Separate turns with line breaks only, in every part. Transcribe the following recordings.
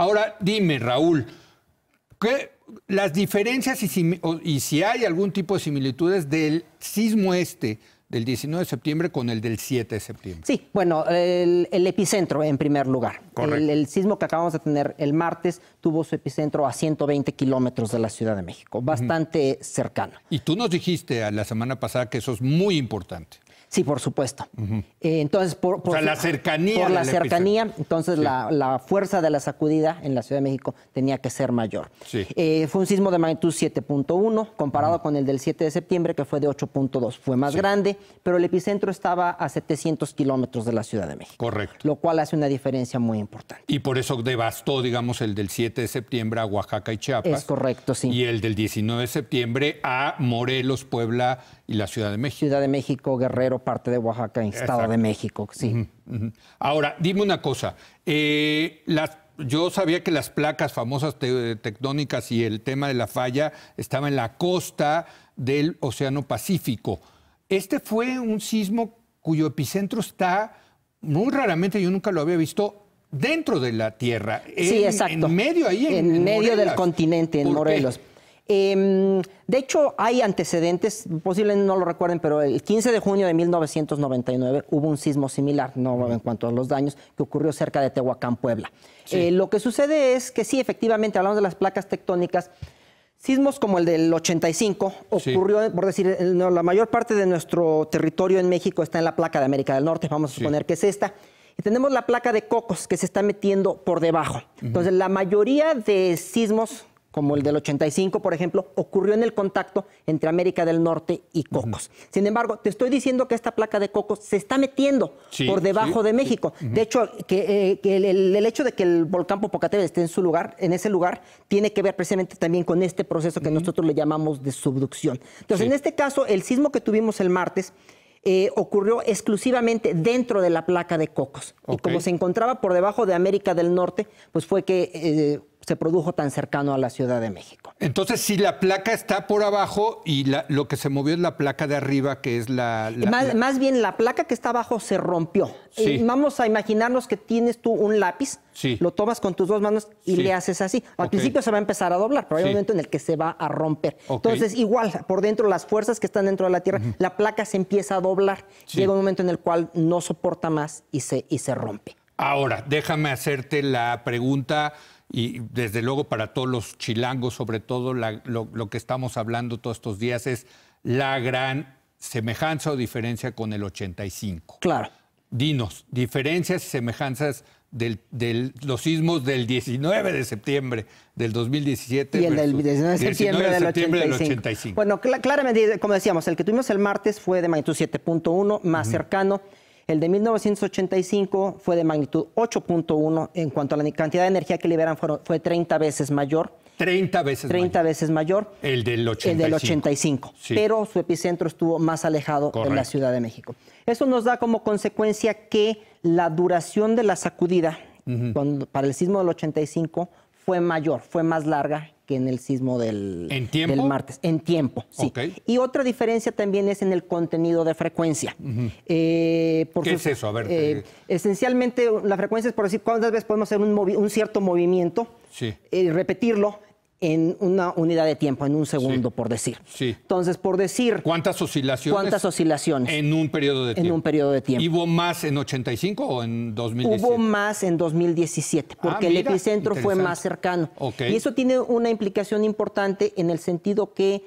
Ahora, dime, Raúl, ¿qué las diferencias y si hay algún tipo de similitudes del sismo del 19 de septiembre con el del 7 de septiembre?
Sí, bueno, el epicentro en primer lugar. El sismo que acabamos de tener el martes tuvo su epicentro a 120 kilómetros de la Ciudad de México, bastante cercano.
Y tú nos dijiste la semana pasada que eso es muy importante.
Sí, por supuesto. Entonces,
la cercanía.
Por la cercanía, entonces sí. la fuerza de la sacudida en la Ciudad de México tenía que ser mayor.
Sí.
Fue un sismo de magnitud 7.1, comparado con el del 7 de septiembre, que fue de 8.2. Fue más grande, pero el epicentro estaba a 700 kilómetros de la Ciudad de México.
Correcto.
Lo cual hace una diferencia muy importante.
Y por eso devastó, digamos, el del 7 de septiembre a Oaxaca y Chiapas.
Es correcto, sí.
Y el del 19 de septiembre a Morelos, Puebla y la Ciudad de México.
Ciudad de México, Guerrero, parte de Oaxaca, Estado de México, sí.
Ahora, dime una cosa. Yo sabía que las placas famosas tectónicas y el tema de la falla estaba en la costa del Océano Pacífico. Este fue un sismo cuyo epicentro está, muy raramente, yo nunca lo había visto, dentro de la Tierra.
Sí, exacto.
En medio ahí,
en medio del continente, en Morelos. De hecho, hay antecedentes, posiblemente no lo recuerden, pero el 15 de junio de 1999 hubo un sismo similar, no en cuanto a los daños, que ocurrió cerca de Tehuacán, Puebla. Sí. Lo que sucede es que sí, efectivamente, hablamos de las placas tectónicas, sismos como el del 85 ocurrió, sí. Por decir, la mayor parte de nuestro territorio en México está en la placa de América del Norte, vamos a suponer que es esta. Y tenemos la placa de Cocos que se está metiendo por debajo. Entonces, la mayoría de sismos, como el del 85, por ejemplo, ocurrió en el contacto entre América del Norte y Cocos. Sin embargo, te estoy diciendo que esta placa de Cocos se está metiendo por debajo de México. De hecho, el hecho de que el volcán Popocatépetl esté en ese lugar, tiene que ver precisamente también con este proceso que nosotros le llamamos de subducción. Entonces, en este caso, el sismo que tuvimos el martes ocurrió exclusivamente dentro de la placa de Cocos. Y como se encontraba por debajo de América del Norte, pues fue que se produjo tan cercano a la Ciudad de México.
Entonces, si la placa está por abajo y lo que se movió es la placa de arriba, que es
más bien, la placa que está abajo se rompió. Sí. Vamos a imaginarnos que tienes tú un lápiz, lo tomas con tus dos manos y le haces así. Al principio se va a empezar a doblar, pero hay un momento en el que se va a romper. Entonces, igual, por dentro, las fuerzas que están dentro de la Tierra, la placa se empieza a doblar. Llega un momento en el cual no soporta más y se rompe.
Ahora, déjame hacerte la pregunta. Y desde luego para todos los chilangos, sobre todo lo que estamos hablando todos estos días es la gran semejanza o diferencia con el 85.
Claro.
Dinos, diferencias y semejanzas de los sismos del 19 de septiembre del 2017
y el del 19 de septiembre del 85. Bueno, claramente, como decíamos, el que tuvimos el martes fue de magnitud 7.1, más cercano. El de 1985 fue de magnitud 8.1. En cuanto a la cantidad de energía que liberan, fue 30 veces mayor.
30 veces
mayor.
El del 85.
El del 85. Sí. Pero su epicentro estuvo más alejado de la Ciudad de México. Eso nos da como consecuencia que la duración de la sacudida para el sismo del 85 fue mayor, fue más larga que en el sismo del martes. En tiempo, sí. Y otra diferencia también es en el contenido de frecuencia.
¿Qué es eso? A ver.
Esencialmente, la frecuencia es por decir cuántas veces podemos hacer un cierto movimiento y repetirlo en una unidad de tiempo, en un segundo, por decir. Entonces, por decir...
¿Cuántas oscilaciones?
¿Cuántas oscilaciones?
En un periodo de tiempo.
En un periodo de tiempo.
¿Hubo más en 85 o en 2017?
Hubo más en 2017, porque el epicentro fue más cercano. Y eso tiene una implicación importante en el sentido que,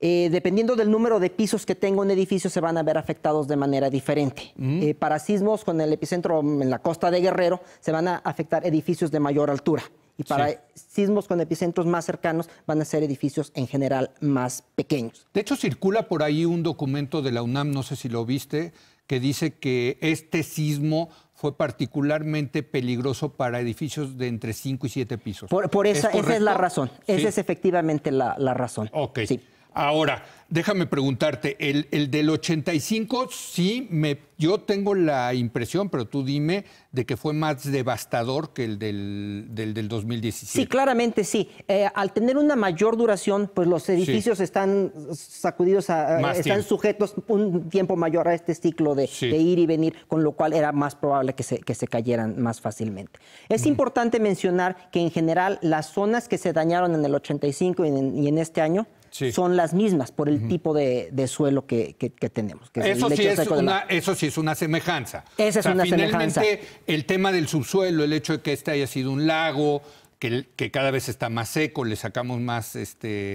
dependiendo del número de pisos que tenga un edificio, se van a ver afectados de manera diferente. Para sismos con el epicentro en la costa de Guerrero, se van a afectar edificios de mayor altura. Y para sismos con epicentros más cercanos van a ser edificios en general más pequeños.
De hecho, circula por ahí un documento de la UNAM, no sé si lo viste, que dice que este sismo fue particularmente peligroso para edificios de entre 5 y 7 pisos.
Esa es la razón. Esa es efectivamente la razón.
Sí. Ahora, déjame preguntarte, el del 85 sí, yo tengo la impresión, pero tú dime, de que fue más devastador que el del 2017.
Sí, claramente sí. Al tener una mayor duración, pues los edificios están sacudidos, están sujetos un tiempo mayor a este ciclo de ir y venir, con lo cual era más probable que se cayeran más fácilmente. Es importante mencionar que en general las zonas que se dañaron en el 85 y en este año son las mismas por el tipo de suelo que tenemos. Que
eso sí es una semejanza.
Esa es una semejanza.
Finalmente, el tema del subsuelo, el hecho de que este haya sido un lago, que cada vez está más seco, le sacamos más,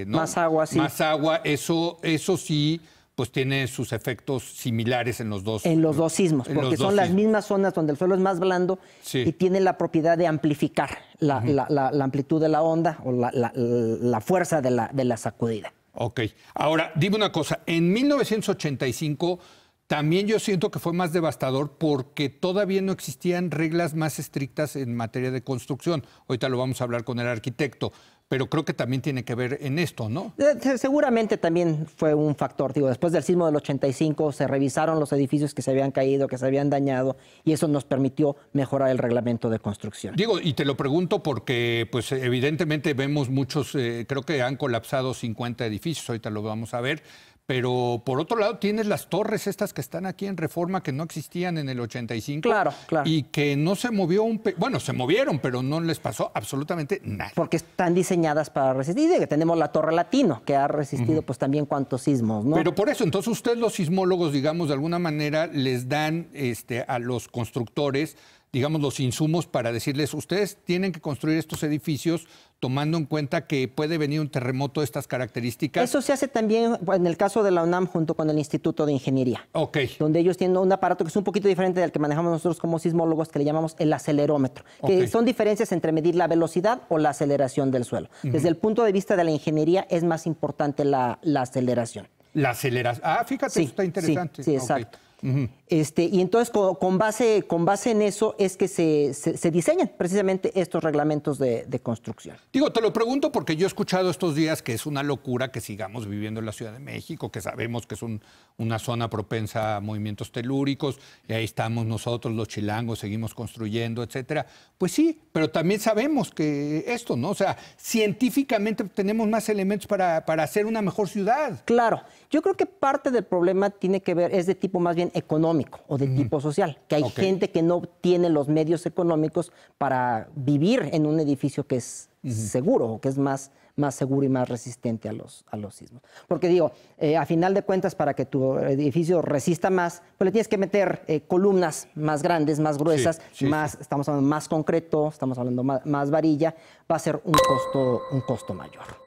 más agua, sí.
Más agua, eso sí, pues tiene sus efectos similares en los dos.
En los dos sismos, porque son las mismas zonas donde el suelo es más blando y tiene la propiedad de amplificar la amplitud de la onda o la fuerza de la sacudida.
Ok. Ahora, dime una cosa. En 1985 también yo siento que fue más devastador porque todavía no existían reglas más estrictas en materia de construcción. Ahorita lo vamos a hablar con el arquitecto. Pero creo que también tiene que ver en esto, ¿no?
Seguramente también fue un factor. Digo, después del sismo del 85 se revisaron los edificios que se habían caído, que se habían dañado, y eso nos permitió mejorar el reglamento de construcción.
Digo, y te lo pregunto porque, pues, evidentemente vemos muchos, creo que han colapsado 50 edificios, ahorita lo vamos a ver. Pero, por otro lado, tienes las torres estas que están aquí en Reforma que no existían en el 85.
Claro.
Y que no se movió bueno, se movieron, pero no les pasó absolutamente nada.
Porque están diseñadas para resistir. Y que tenemos la Torre Latino, que ha resistido pues también cuantos sismos, ¿no?
Pero por eso, entonces, ustedes los sismólogos, digamos, de alguna manera les dan a los constructores, digamos, los insumos para decirles, ustedes tienen que construir estos edificios tomando en cuenta que puede venir un terremoto de estas características.
Eso se hace también en el caso de la UNAM junto con el Instituto de Ingeniería.
Ok.
Donde ellos tienen un aparato que es un poquito diferente del que manejamos nosotros como sismólogos, que le llamamos el acelerómetro. Que son diferencias entre medir la velocidad o la aceleración del suelo. Desde el punto de vista de la ingeniería es más importante la aceleración.
La aceleración. Ah, fíjate, eso está interesante.
Sí, exacto. Y entonces con base en eso es que se diseñan precisamente estos reglamentos de construcción.
Digo, te lo pregunto porque yo he escuchado estos días que es una locura que sigamos viviendo en la Ciudad de México, que sabemos que es una zona propensa a movimientos telúricos, y ahí estamos nosotros, los chilangos, seguimos construyendo, etcétera. Pues sí, pero también sabemos que esto, ¿no? O sea, científicamente tenemos más elementos para hacer una mejor ciudad.
Claro. Yo creo que parte del problema tiene que ver, es de tipo más bien económico o de tipo social, que hay gente que no tiene los medios económicos para vivir en un edificio que es seguro o que es más seguro y más resistente a los sismos. Porque digo, a final de cuentas, para que tu edificio resista más, pues le tienes que meter columnas más grandes, más gruesas, estamos hablando más concreto, estamos hablando más varilla, va a ser un costo mayor.